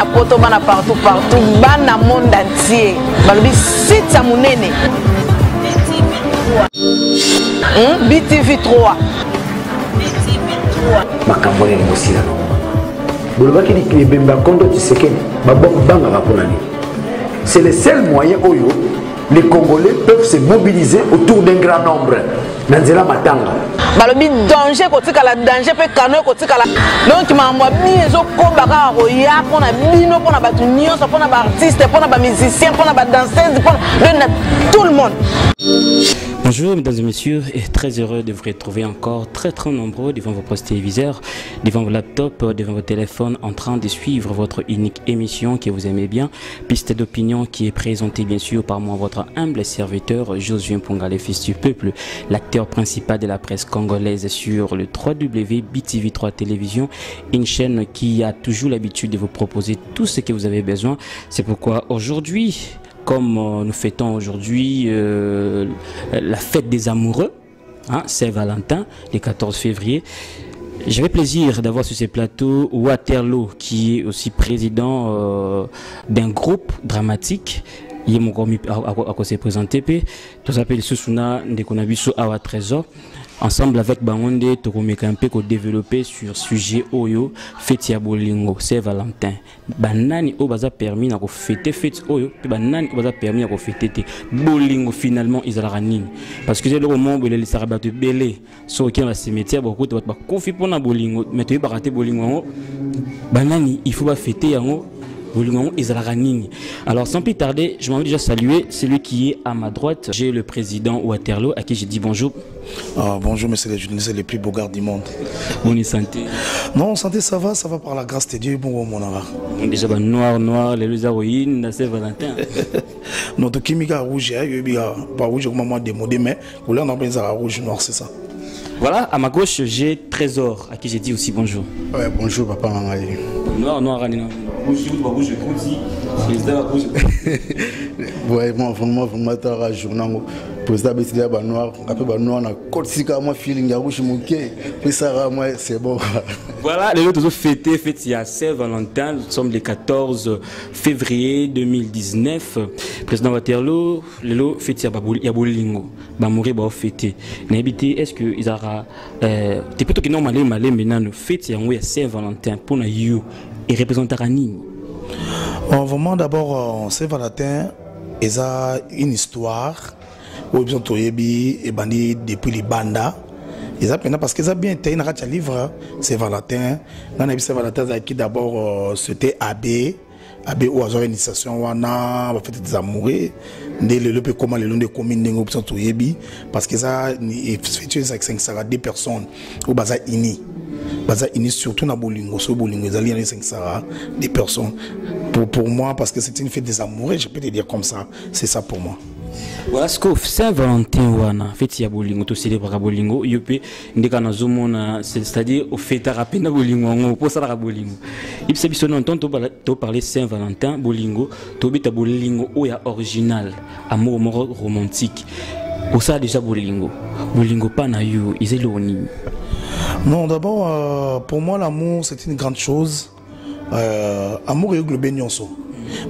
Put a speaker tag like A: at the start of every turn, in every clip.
A: bana poto bana partout bana monde entier balobi site ya munene BTV 3
B: makambo ya mosila no bolobaki ni bemba kondo Tshisekedi babanga bakonani. C'est le seul moyen où les Congolais peuvent se mobiliser autour d'un grand nombre. Nanzela matanga.
A: Balobi danger kotikala danger pe kano kotikala. Donc mamwa biso ko baka roya pona bino pona batu nyonso pona ba artiste pona ba musicien pona ba danseuse pona tout le monde.
C: Bonjour mesdames et messieurs, et très heureux de vous retrouver encore très nombreux devant vos postes téléviseurs, devant vos laptops, devant vos téléphones en train de suivre votre unique émission que vous aimez bien, Piste d'opinion qui est présentée bien sûr par moi, votre humble serviteur Josué Mpongale, fils du peuple, l'acteur principal de la presse congolaise sur le www.BTV3 Télévision, une chaîne qui a toujours l'habitude de vous proposer tout ce que vous avez besoin. C'est pourquoi aujourd'hui, comme nous fêtons aujourd'hui la fête des amoureux, hein, Saint-Valentin, le 14 février, j'avais plaisir d'avoir sur ces plateaux Waterloo, qui est aussi président d'un groupe dramatique. Il est mon commis à se présenter. Tout s'appelle Susuna Ndekonabiso Awa Trésor. Ensemble avec Bangonde, Tokomekampe, ko développer sur sujet Oyo, fête ya bolingo, Saint-Valentin. Banani o baza permis na ko fêter fête Oyo, puis banani o baza permis na ko fêter te bolingo finalement izalaka nini. Parce que c'est le moment où les sarabatu belé, so qui va se mettre beaucoup de ba confi pona bolingo, mais tu ba rater bolingo. Banani, il faut ba fêter yango. Alors sans plus tarder, je m'en vais déjà saluer celui qui est à ma droite. J'ai le président Waterloo à qui j'ai dit bonjour.
D: Bonjour monsieur les journalistes les plus beaux gars du monde.
C: Bonne santé.
D: Non, santé ça va par la grâce de Dieu. Bon mon ara.
C: Déjà noir, les héroïnes, c'est Valentin.
D: Notre chimique rouge, pas rouge comme moi démodé, mais couleur on a rouge noir, c'est ça.
C: Voilà, à ma gauche, j'ai Trésor, à qui j'ai dit aussi bonjour.
E: Ouais, bonjour papa.
C: Noir, rouge,
E: ouais, moi, vraiment, t'as un journal. Président Bessidia Banoir, après Banoir, on a Kotsika, moi, feeling, à rouge, mouquet. Puis ça, moi, c'est bon.
C: Voilà, les autres fêtes, il y a Saint-Valentin, nous sommes le 14 février 2019. Président Waterloo, les lots fêtes, il y a Bolingo, Bamouri, bah, fêté. N'habité, est-ce que ils aura, t'es plutôt que non, malé, maintenant, nous fêtes, il y a Saint-Valentin, pour nous, et représenter à Nîmes.
D: Vraiment, d'abord, Saint-Valentin, il y a une histoire. Où ils ont et bandit depuis les bandas. Ils ont parce qu'ils ont bien été un livre, c'est Valentin. Dans les Valentin, qui d'abord c'était Abbé ou à l'organisation, on a fait des amoureux. Le peu comment les longs de communes n'ont pas parce qu'ils ont fait 2 personnes au Baza Ini. Baza Ini surtout dans Bolingo, sur Bolingo, ils ont 5 des personnes. Pour moi, parce que c'est une fête des amoureux, je peux te dire comme ça, c'est ça pour moi.
C: Voilà ce que Saint-Valentin wana fête ya bolingo to célébrer bolingo yope ndeka na zomona c'est-à-dire au fête rapena bolingo ngo po sala bolingo ipsa biso non to parler Saint-Valentin bolingo to beta bolingo oya original amour romantique au ça déjà bolingo pas na yo izeloni.
D: Non, d'abord pour moi l'amour c'est une grande chose. Amour est globé nyonso.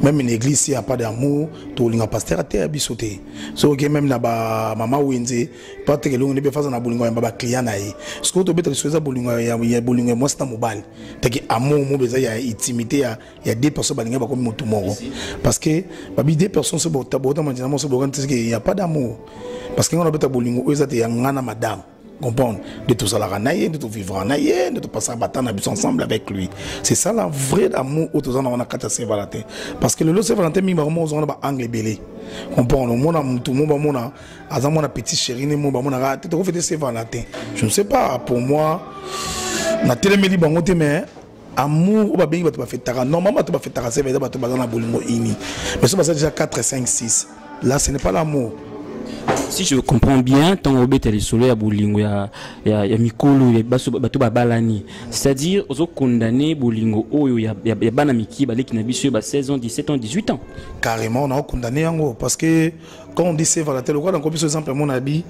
D: Même une église, il n'y a pas d'amour, tout le monde pasteur a été abisoté. So que même na ba maman Wenze, pas que l'on ne peut pas en abolingo un client naï. Ce que tu peux te choisir abolingo ya bolingo moi c'est un mobile. T'as que amour mo besoin il y a intimité il y a 2 personnes balinga ba comme moto moro. Parce que babi 2 personnes se bota maintenant se bota il y a pas d'amour. Parce que on a besoin bolingo eux ça te ngana madame. Comprendre de tout ça la ranaïe, de tout vivre en aïe, de tout passer à battre ensemble avec lui. C'est ça la vraie amour autour de on a 4 Saint-Valentin. Parce que le Saint-Valentin mi ba mo on a angle belé. Comprendre mon amour tout mon mona azan mon petit chéri ne mon ba mona ra tu te fêter Saint-Valentin. Je ne sais pas pour moi na téléméli bango te mais amour ba bengi ba to fêter normalement to ba fêter Saint-Valentin ba to ba na bolingo ini. Mais ça déjà 4 5 6. Là ce n'est pas l'amour.
C: Si je comprends bien, tant au bête les soleils à bolingo ya mikolo ya bato balani. C'est-à-dire aux condamnés bolingo oyo ya bana miki baleki na biso ba 16 ans, 17 ans, 18 ans.
D: Carrément on a condamné yango parce que quand on dit c'est Valentin le quoi donc par exemple mon habit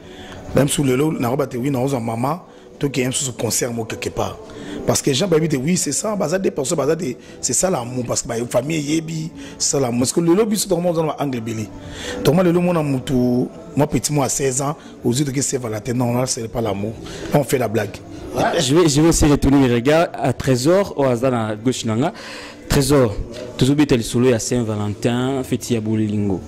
D: même sous le lot na robate oui na oza maman to qui aime ce concert mo quelque part. Parce que les gens disent oui, c'est ça, c'est ça l'amour. Parce que la famille est c'est ça l'amour. Parce que le lobby, c'est tout le monde dans l'angle belé. Donc, moi, le monde a moutou, moi, petit, moi, à 16 ans, aux yeux de c'est Valentin, non, là, c'est pas l'amour. On fait la blague.
C: Je vais aussi retourner mes regards à Trésor, au hasard à gauche. Trésor, tout le monde solo à Saint-Valentin, fêti à Bolingo.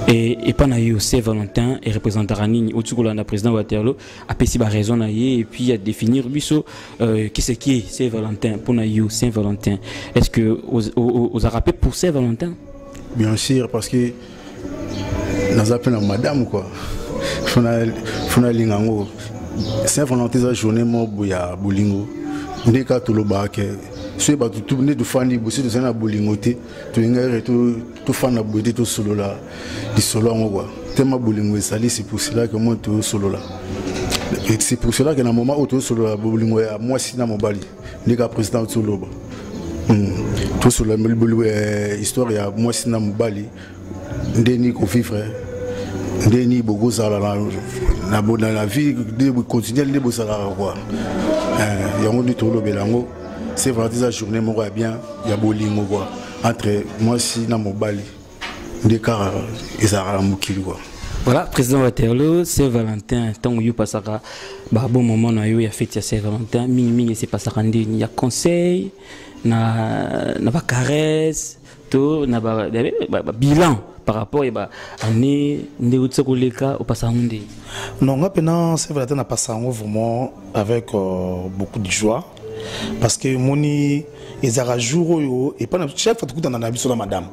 C: Et pendant que Saint-Valentin est représentant à Nini, au-dessus de la président Waterloo, a pété sa raison et puis à définir qu'est-ce qui est Saint-Valentin pour nous Saint-Valentin. Est-ce que vous avez rappelé pour Saint-Valentin?
E: Bien sûr, parce que nous appelons madame quoi. Fona lingango. Saint-Valentin c'est la journée mo boya Bolingo. Ndé ka tout le bac. Si tu tout né de fani bosser de ça Bolingo té, tu ngare tout fan na bodé tout solo là. Di solo ngo quoi. Tellement Bolingo sali c'est pour cela que moi tout solo là. Et c'est pour cela que dans moment où tout solo là Bolingo à moi si na mobali. Ndé ka président solo ba. Tout solo le histoire ya moi si na mobali. Ndé ni ko vivre. Ndé ni beaucoup ça là dans la vie de continuer de bosser là quoi. Il y a un du tout le belango. C'est vraiment la journée moi bien il y a Bolingo quoi entre moi si na mobali des cas et ça a mukili quoi.
C: Voilà, président Waterloo, Saint-Valentin, tant que vous passez un bon moment, il y a fête Saint-Valentin, mini c'est passé il y a conseil, na caresse, tout, na bilan par rapport à l'année de au passage.
D: Non, maintenant Saint-Valentin n'a pas ça vraiment avec beaucoup de joie. Parce que moni ils ont jour et pas chaque fois que tu as un sur la madame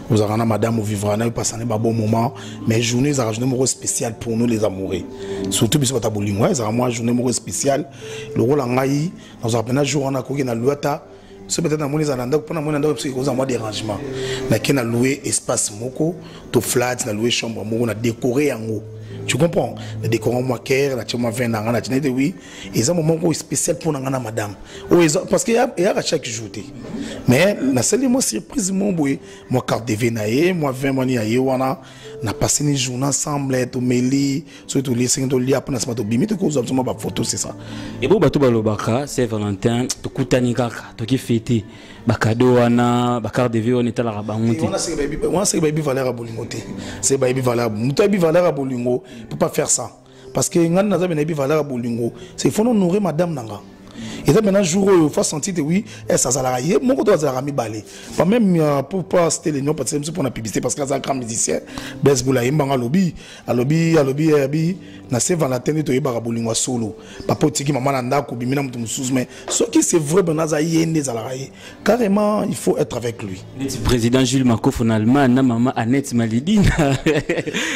D: vous avez madame vous vivra na passer un bon moment mais journée ils ont journée spéciale pour nous les amoureux surtout bis ta Bolingo ils ont moi journée spéciale le rôle en ngai nous avons jour on a koki na luata c'est peut-être moni za ndak pour na moni ndak parce que vous avez dérangement na kena louer espace moko to flat na louer chambre moko na décorer en haut. Tu comprends? Le décor moi cœur, la tchama vient dans la tchéné de oui. Et ça moment spécial pour nangana madame. Parce qu'il y a à chaque jour. Mais la seule moi surprise mon boy, moi carte de venaye, moi 20 mani aye wana, na passé une journée ensemble, to meli, surtout les signes de lia pour na smato bimi to cause absolument pas photo c'est ça.
C: Et bon bato balobaka, c'est Valentin, to kutani kaka, to ki fêter. Bakado wana bakar de vie on est à la bangote.
D: On sait baby valeur à Bolingo. C'est baby valeur. Mutabi valeur à Bolingo. Peut pas faire ça parce que ngana naza benabi valeur à Bolingo. C'est faut honorer madame nanga. Et ça maintenant jour où faut sentir que oui, ça ça la mon côté ça la mi balé. Pas même pour pas citer les noms parce que c'est pour la publicité parce que ça grand musicien. Besboula imbanga lobby na se Valentin to yeba Bolingo solo. Papa tiki maman nanda ko bimina mutu mususu mais ce qui c'est vrai benaza yende za la carrément il faut être avec lui.
C: Le président Jules Makof en Allemagne na maman Annette Malidine.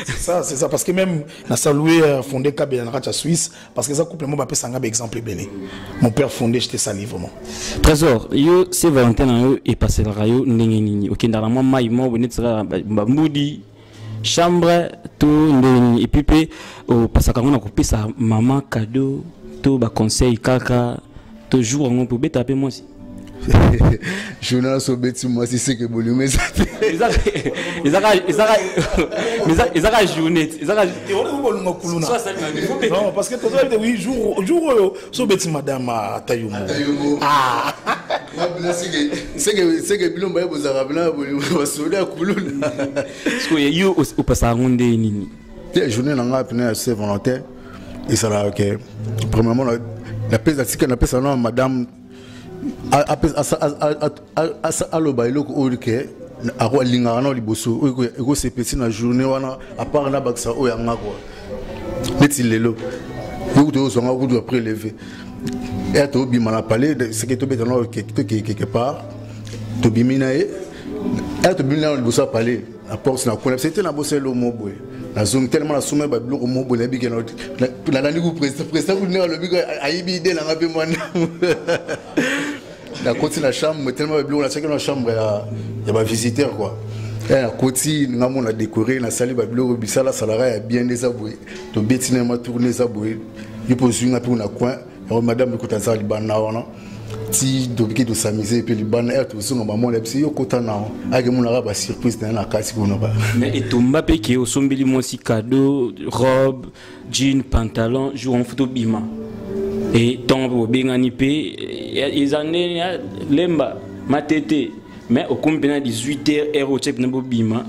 D: C'est ça parce que même na salué fondé Kabé en Racha Suisse parce que ça complément ba pesa ngaba exemple belé. Mon père fondé j'étais sali vraiment.
C: Trésor, yo c'est Valentin yo et passé la rayo ndenge nini. OK dans la maman mo bonetsera mbudi chambre tout ndenge et puis au pasaka ngona ko pesa maman cadeau to ba conseil kaka toujours on peut taper moi aussi.
E: Journal so beti moi si c'est que Bolingo mais
C: ils a journée
D: non parce que toi oui jour so beti madame Tayumo ah
E: c'est que bilomba ya bozara blanc Bolingo soda kuluna
C: parce que yo au passage nde nini
E: journée nanga pena c'est volontaire et ça là OK premièrement la pèse na pèse non madame aloba eloko oyo ke alingaka na liboso oyo ekosepesi na journée wana apart na bakisa oyo yanga kwa neti lelo oyo tozwanga kudu prélevé et tobima na palais ce que tobeta na quelque part tobimi na ye et tobimi na liboso ya palais na porte na kona c'était na boselo mobo na zone tellement la somme ba biloko mobo na biki na nani ku président ku na lobi ayibi ide na ngabe mwana la côté la chambre tellement bleu la chacun la chambre il y a visiteur quoi et la côté nous avons décoré la salle ba bleu bisala salara bien des aboué to betine ma tourner zaboué il pose une pour na coin et madame ko tanza libana wana ti dobiki de s'amuser et puis libana et tout ça maman la psy yo kota na avec mon arabe surprise dans la case qu'on ba
C: mais et tomba pe qui au sombeli mo si cadeau robe jean pantalon jour en photo bima Et tant que Bengani P, ils en ont lemba, matete, mais au combien 18h, héros check n'a bima,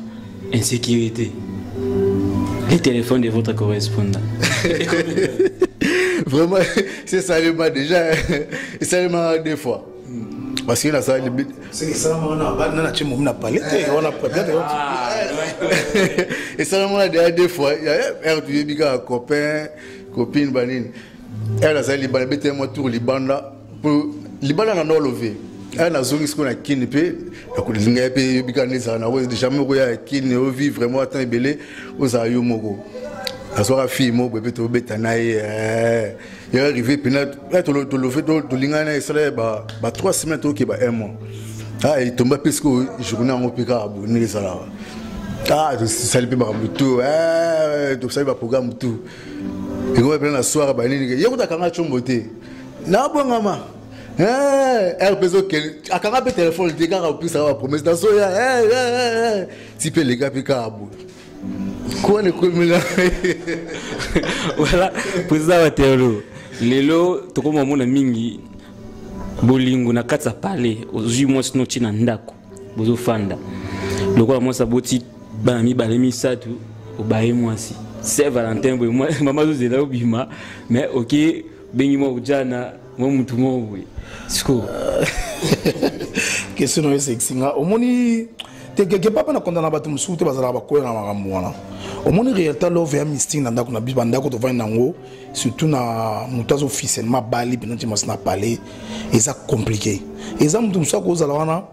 C: insécurité. Les téléphones de votre correspondant.
E: Vraiment, c'est ça le mal déjà. Et ça le mal des fois. Parce qu'il a ça le but.
D: C'est ça, on a parlé, on a peut-être.
E: Et ça le mal des fois. Il y a un copain, copine, banine. Elle a ça le mal, bête moi tour libanda. Libanda n'a pas levé. Elle a zone ce qu'on a qui ne peut. Il n'y a pas eu de ça. On a déjà mis qui ne vit vraiment à temps belé aux aïeux mogo. La soirée fille mo bébé to betanaï il est arrivé puis là tu le fait de lingana ça ba 3 semaines qui ba un mois ah il tombe parce que journée en opéra abonné ça là ah ça le peut ba tout donc ça va programme tout et on va prendre la soirée ba ni il y a ko ta kanga chomboté na bongama elle peut que a kanga téléphone le gars plus ça va promesse dans so ya tu peux les gars puis kabu.
C: Voilà, président Waterloo. Lelo, toko mamona mingi bolingo na katsa pale ozui mwasi no china ndako bozo fanda. Lokola mwasa boti bana mi balemi satu obaye mwasi. C'est Valentin boy moi mama zo zela obima mais OK bengi mo ujana mo mutu mo boy. Siko.
D: Question no sexinga omoni quelque part na condamna batu musute bazala bakola na makambo wana omoni réalité love ya mystique na ndako na bibanda ko to vana nango surtout na mutazo officiellement bali penati mas na parler et ça compliqué et ça mutu musa ko zala wana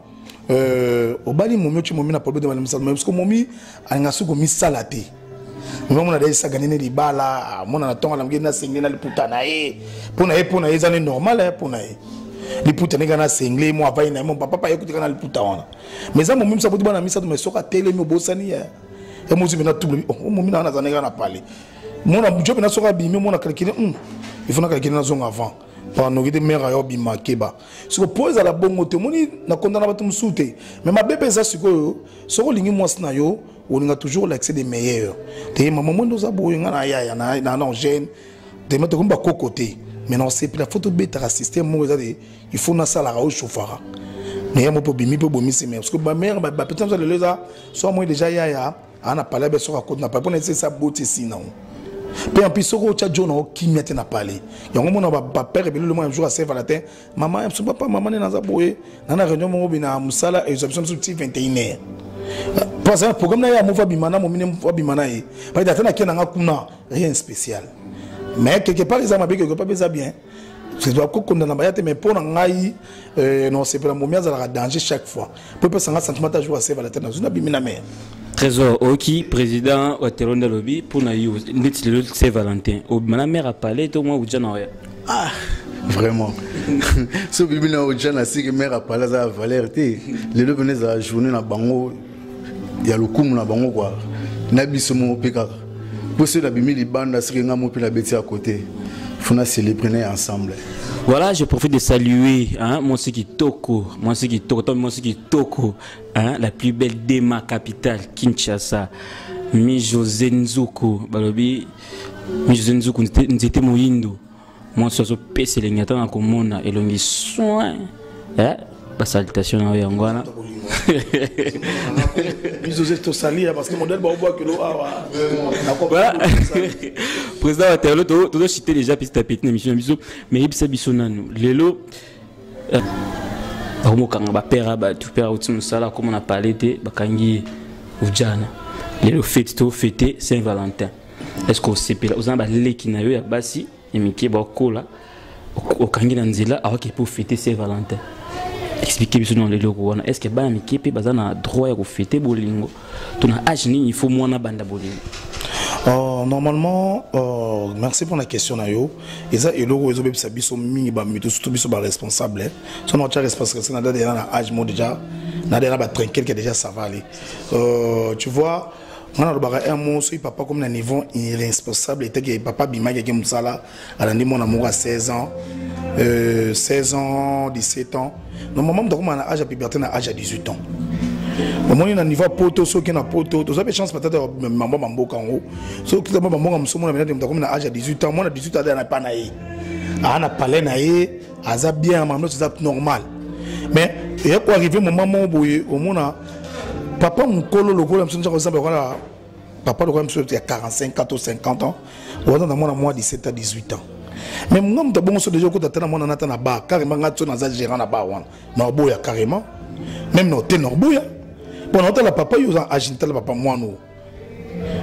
D: obali momi tu momi na problème de bali musala parce que momi anga suko misala te momi na dai saga nene libala mona na tonga na ngena sengle na liputa na e pona e za normal pona e liputa ne kana sengle mo avai na mo papa yekuti kana liputa wana mais ça momi msabuti bana misa to mesoka tele mi bosani ya et moi je vais tout oh momi na za ne kana parler mona job na soka bimi mona calculer il faut na calculer na zone avant par no gide mera yo bima keba so pose à la bongo te moni na kondana batu msute mais ma bébé za siko soko lingi mwasi na yo on a toujours l'accès des meilleurs te maman mo ndoza boyo ngana ya na non jeune te mete kumba kokote mais non c'est la photo bêta système mo il faut na sala au chauffara mais mo po bimi po bomi c'est parce que ma mère ba peut-être ça le leza soit moi déjà ya ana parlé be so ka côté na pas pour c'est ça beauté sinon puis en plus soko cha jona o kimete na parler yango mona ba père be le mo un jour à Saint-Valentin maman so papa maman na za boye na réunion mo bina musala et option sur 21h parce que programme na ya mo fa bimana mo mine mo bimana e ba data na kena ngakuna rien spécial mais quelque part ils ont bien quelque part ça bien c'est doit condamner ba yate mais pour ngai non c'est pour la momia za la danger chaque fois pour pas ça sentiment à jouer à Saint-Valentin dans une bimina mais
C: Trésor Oki, président Waterloo de lobby pour na you net le Saint-Valentin. Au ma mère a parlé to moi ujana ya.
E: Ah vraiment. So bimina ujana si que mère a parlé za valeur té. Les deux venaient à journée na bango ya lokumu na bango quoi. Na biso mo peka. Pour ceux d'abimi les bandes si que ngamo pe la bêtise à côté. Faut na célébrer ensemble.
C: Voilà, je profite de saluer mon Toko, hein, la plus belle de ma capitale, Kinshasa, Mi José Nzuku, Balobi, Mi José Nzuku, n'était moyindo, moi je suis PC les gâteaux en commun et l'on dit soin, hein, la salutation à Yangwana.
D: Mi José to salir parce que modèle ba bois que l'eau
C: voilà. Président Waterloo, tu dois citer déjà petit à petit l'émission mais il s'est bisonanu lelo ba père ba tu père outi musala comme on a parlé de bakangi ujana lelo fêter Saint-Valentin est-ce que c'est pela uzamba leki na yo ya basi emiki ba kola okangi na nzela awaki pour fêter Saint-Valentin. Expliquez-moi dans les locaux. Est-ce que bah mikipe bazana droit à fêter bolingo? Ton âge ni il faut moins na banda bolingo.
D: Normalement, merci pour la question nayo. Et ça et logo ezo bebisa biso mingi ba mitu surtout biso ba responsable. Son notre responsable c'est na déjà na âge mo déjà na déjà ba tranquille que déjà ça va aller. Tu vois on a le un mot sur papa comme un niveau irresponsable était que papa bima qui musala a rendu mon amour à 16 ans 16 ans 17 ans normalement donc on a âge à puberté na âge à 18 ans au moins na niveau poto so qui na poto to ça peut chance peut-être maman mambo kango so qui maman mambo musomo na maintenant comme na âge à 18 ans moi na 18 ans na pas na ana palais na ye aza bien mamno c'est normal mais il faut arriver moment où boye au monde papa mon colo le golo msonja ko voilà papa le golo il y a 45 4 ou 50 ans ou dans moi 17 à 18 ans mais moi m'ta bon so déjà ko tata na nata na ba carrément ngatso na za gérant na ba wana na boya carrément même no te no boya bon on la papa yo agita la papa moi no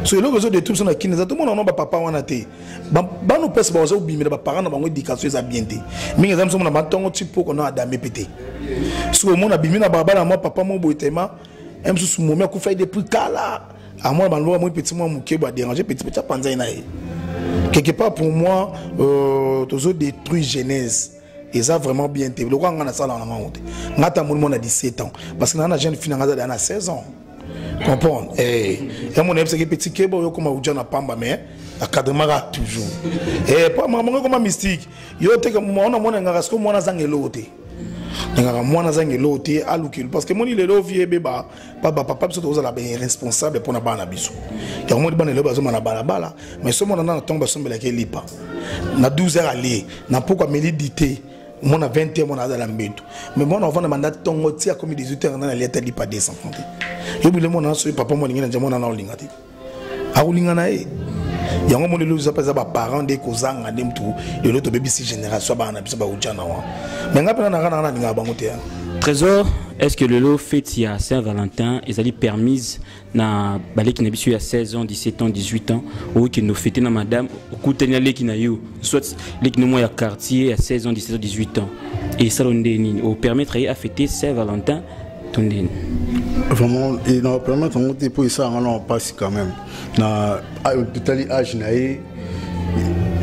D: so il y a des trucs qui sont qui tout le monde n'a pas papa wana te ba no pèse ba zo bimira ba parents na bango éducation za bien te mais les hommes sont na batongo tipo ko na adamé pété so mon abimina baba na moi papa mo boitema même sous moment ko fait depuis kala à moi ba moi petit moi muké ba déranger petit panza na quelque part pour moi toujours détruit jeunesse et ça vraiment bien te le roi ngana sala na monte ngata mon a 17 ans parce que na jeune fille na 16 ans comprendre et mon c'est que petit kebo yo comme uja na pamba mais académie toujours et pas maman comme mystique yo te que moi on a ngara sko moi na zangelo te ngara moi na zangelo te alukil parce que mon il est là vieux beba papa biso to za bien responsable pour na bana biso ya mo bana le bazo na bala mais ce mon na tombe sombela ke lipa na 12 heures aller na pourquoi méditer mon a 20 ans mon a dans l'ambitu mais mon on va demander tongo tia comme 18 heures na lieta lipa 200 francs yo bile mon na so papa mo ngina njamo na olingati a olingana e yango mo le zo pesa ba parents de kozanga dem tout de l'autre baby si génération ba na biso ba ujana wa mais ngapena na kana na ninga bango te.
C: Trésor, est-ce que le lot fait il y a Saint-Valentin et ça lui permise na balé qui n'a bisu à 16 ans, 17 ans, 18 ans ou qui nous fêter na madame au coutenia les qui n'a eu soit les qui nous à quartier à 16 ans, 17 ans, 18 ans et ça on déni au permettre à fêter Saint-Valentin ton déni.
E: Vraiment et non permettre on monter pour ça on passe quand même na total âge na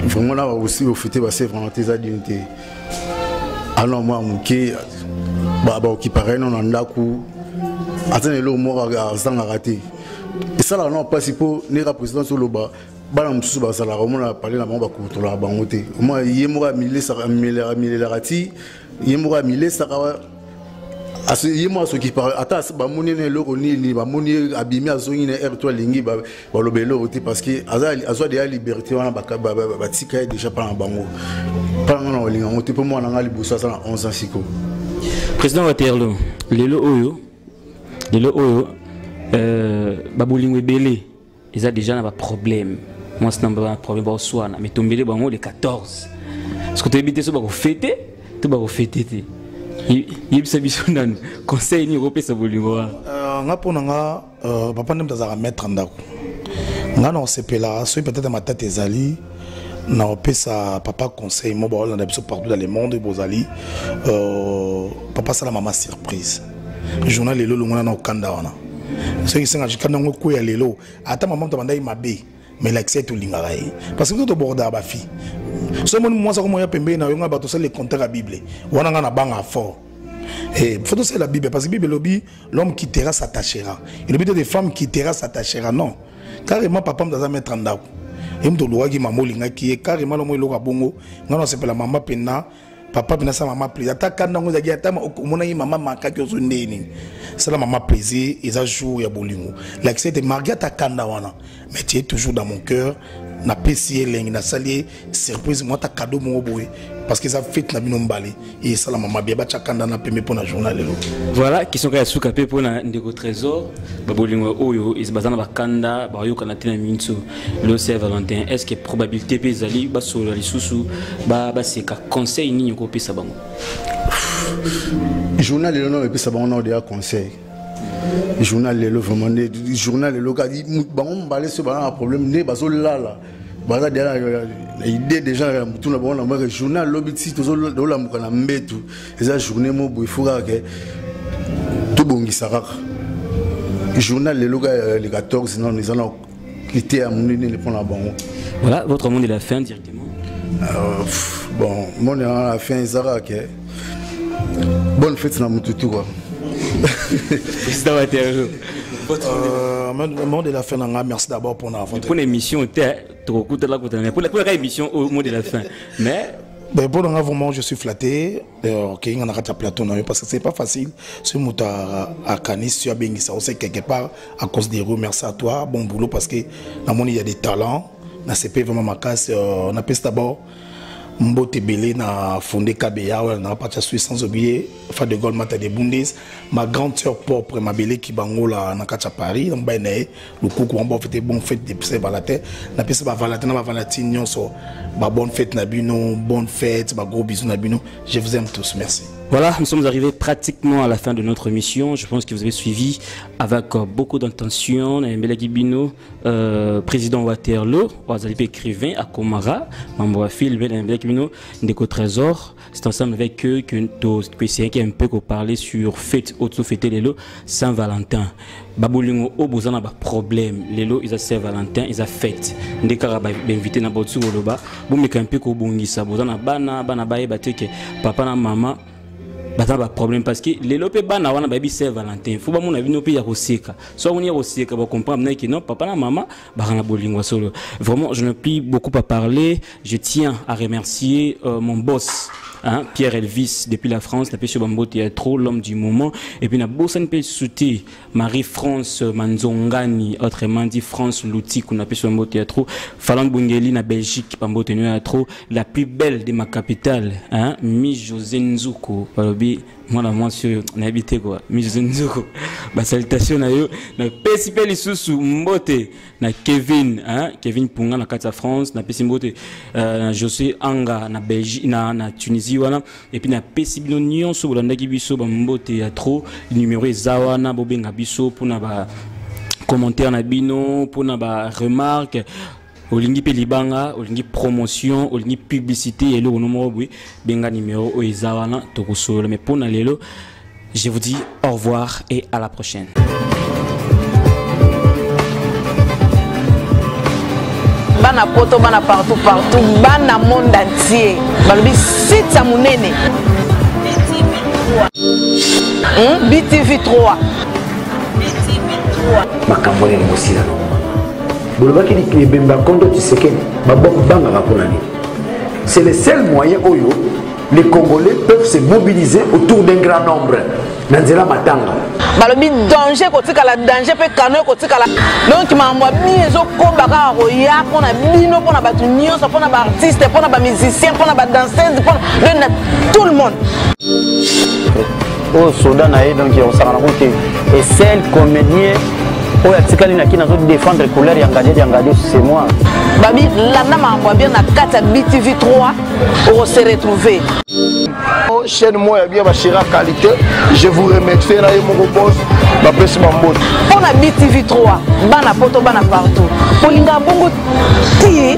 E: vraiment là aussi au fêter va Saint-Valentin ça d'unité. Alors moi mon qui baba qui paraît non ndaku atene lo mo azanga raté et ça là non pas pour ni la président sur le bas bana mususu ba sala ko mona parler na bango ba kutola bango te moi yemura mille ça mille la rati yemura mille ça aso yemo aso qui paraît ata ba moni ne lo ni ba moni abimi azongi ne r3 lingi ba lobelo te parce que azo de la liberté wana ba tika déjà par bango par na olinga ngote pour moi na ngali busa ça 11 ans siko.
C: Président Waterloo, lelo oyo babolingo ebele ils a déjà un problème. Moi c'est un problème ba soana mais tombele bango le 14. Parce que tu habite so ba ko fêter, tu ba ko fêter. Yebisa biso nan conseil ni européen sa bolingo.
D: Nga pona nga papa ndem tazaka mettre ndako. Nga na sepela so peut-être ma tête ezali na opesa papa conseil mo ba on a biso partout dans le monde bozali papa sala maman surprise journal lelo longona na okanda wana ce qui senga jikanda ngoko ya lelo ata maman to bandai mabe mais l'accès to lingara parce que to borda ba fi so mon moi ça comme ya pembe na yonga bato ça les compter la bible wana nga na banga fort et faut c'est la bible parce que bible lobby l'homme quittera s'attachera et le but des femmes quittera s'attachera non carrément papa m'daza mettre en ndako et me doit qui maman linga qui est carrément le mo loka bongo ngana c'est la maman pena papa pena sa maman plaisir ata kanda ngo zaki ata mona yi maman makaki ozo ndeni c'est la maman plaisir et ça joue ya bolingo l'accès de Margarita kanda wana mais tu es toujours dans mon cœur na pesi elengi na sali surprise moi ta cadeau mo boy parce que ça fait na bino mbali et ça la maman bien ba chakanda na pembe pona journal lelo.
C: Voilà qui sont ka suka pe pona ndeko trésor babolingo oyo is bazana bakanda ba yoka na tina minso le Saint-Valentin est-ce que probabilité pe zali ba solo lisusu ba c'est ka conseil ni ko pesa bango
E: journal lelo no pesa bango na de conseil journal lelo vraiment journal lelo ka di bango mbale so ba na problème ne bazo lala baza derrière l'idée déjà tout le monde le journal l'obiti toujours la mukana mbetu eza journée mo bo ifuka ke to bongisa kaka journal le loga le 14 non nous allons quitter à mon ne prendre la bango.
C: Voilà votre monde de la fin directement.
E: Bon mon à la fin Zara ke bonne fête na mututu quoi.
C: Ça va être
D: monde de la fin merci d'abord pour
C: notre émission pour la émission au mot de la fin mais
D: ben pour vraiment je suis flatté OK on a raté plateau parce que c'est pas facile ce muta à Canis tu as bien ça on sait quelque part à cause des roues merci à toi bon boulot parce que dans mon il y a des talents na CP vraiment ma casse on appelle d'abord Mbote Belé na fondé KBA, on a parti à Suisse sans oublier, Fa de Gaulle Mata de Bundes, ma grande sœur propre, ma Belé qui bangola na Kacha Paris, donc ben le coucou on va faire bonne fête de pse valaté, na pse ba valaté na valatine nyonso, ba bonne fête na bino, bonne fête, ba gros bisous na bino. Je vous aime tous, merci.
C: Voilà, nous sommes arrivés pratiquement à la fin de notre émission. Je pense que vous avez suivi avec beaucoup d'intention. Mbelaki Bino, président Waterloo, Wazalipe écrivain à Komara, membre film Mbelaki Bino, Ndeko Trésor. C'est ensemble avec eux que nous essayons un peu de parler sur fête, auto-fêter les lots Saint-Valentin. Babolingo au bozana ba problème les lots ils a Saint-Valentin ils a fête ndekara ba invité na botsu loba bu meka un peu ko bongisa bozana bana baye bateke papa na mama bata ba problème parce que les lots pe bana wana ba bi Saint-Valentin faut ba mon avis no pe ya koseka soit on y koseka ba comprendre que non papa na mama ba na bolingo solo. Vraiment je ne plie beaucoup à parler. Je tiens à remercier mon boss hein, Pierre Elvis depuis la France, la pêche Bambo Théâtre, l'homme du moment. Et puis, na Bossan Pessuté, Marie-France Manzongani, autrement dit France Louti, qu'on a pêche Bambo Théâtre, Falan Bungeli, na Belgique, Bambo Théâtre, la plus belle de ma capitale, hein, Mi José Nzuko, moi la mention na habité quoi Mi José Nzuko. Bah salutation na yo, na Pesipeli Susu Mbote, na Kevin, hein, Kevin Punga na Kata France, na Pesimbote, na José Anga na Belgique, na Tunisie. Et puis na pesibino nyonso bolandaki biso Bambo Théâtre numéro ezawana bobenga biso pona ba commentaire na bino pona ba remarque olingi pe libanga olingi promotion olingi publicité et le numéro oui benga numéro ezawana tokosola mais pona lelo je vous dis au revoir et à la prochaine.
A: Bana poto bana partout bana monde entier balobi site ya munene BTV 3
B: makambo ni mosila bolobaki ni bemba kondo Tshisekedi babanga raponani. C'est le seul moyen où les Congolais peuvent se mobiliser autour d'un grand nombre. Nanzela matanga
A: balobi danger kotikala danger pe kano kotikala donc mamwa miezo kombaka roya pona bino pona batu nyonso pona ba artiste pona ba musicien pona ba danseuse pona tout le monde
F: au Soudan donc on s'en rend compte et celle comédien au atikali na kina zo défendre couleur yangade c'est moi
A: babi landa mamwa bien na kata BTV 3 on se retrouver
G: chaîne moi bien ma chère qualité je vous remercie na mon boss ma pesi mambote
A: on a BTV 3 bana poto bana partout polinga bongo ti